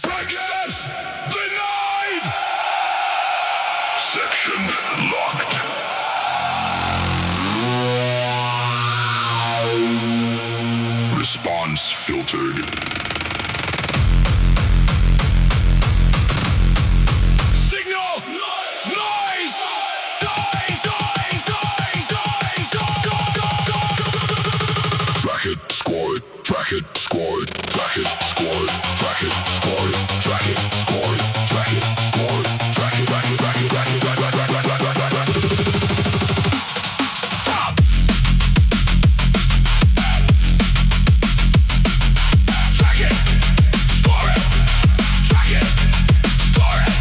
Access denied! Section locked. Response filtered. Signal! Noise! Track it, score it, track it, score it, track it, score it, track it, score it, track it, score it, track it, score it, track it, track it, track it, track it, track it, track it, track it, track it. Stop! Track it, score it, track it, score it.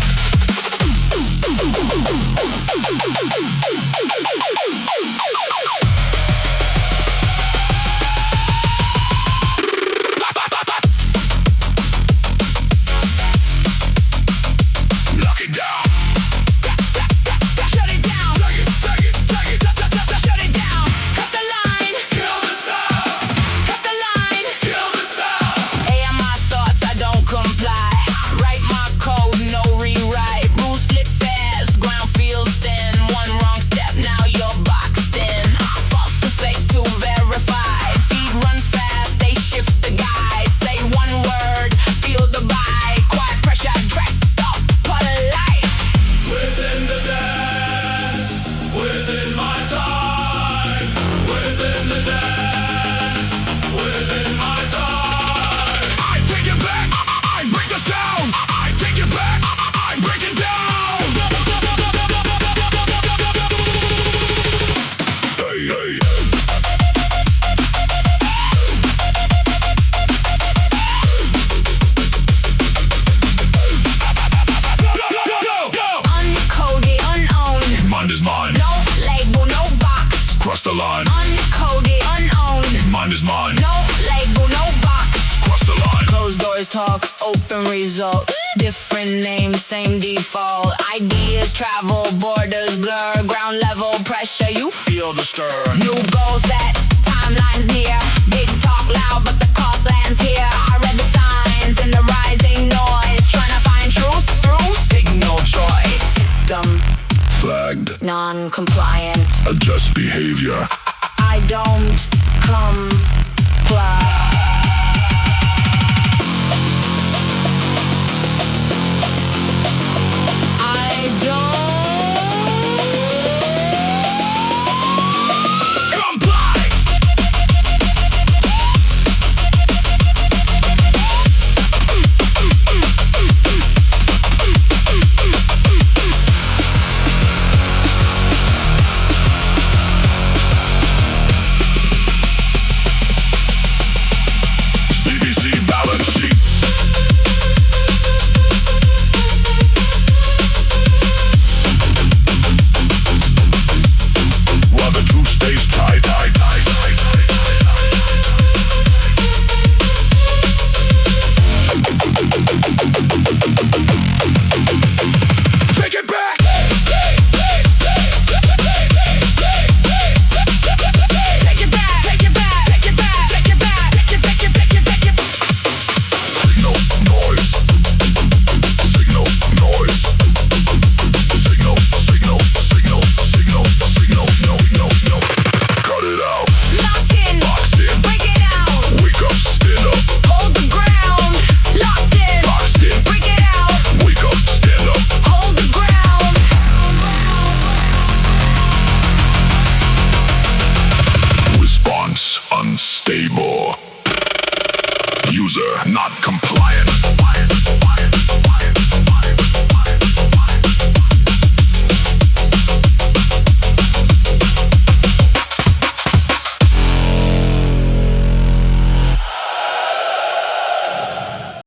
Cross the line. Uncoded, unowned. Mine is mine. No label, no box. Cross the line. Closed doors talk, open results. Different names, same default. Ideas travel, borders blur. Ground level pressure, you Feel the stir. new goals set, timelines near. Big talk loud, but the cost lands here. I read the signs in the rising noise. Trying to find truth through signal choice. System Flagged. non-compliant. Adjust behavior. I don't comply. I don't Comply. CBC balance sheet. While the truth stays tight. Take it back. take it back, take it back, take it back, take it back, take it, take it, take it, take it. Signal noise. Signal noise. Signal, signal, signal, signal, signal, no. Cut it out. Lock in, Boxed in. break it out. Wake up, stand up. Hold the ground, locked in, Boxed in. break it out. Wake up, stand up. Hold the ground. Response unstable. User not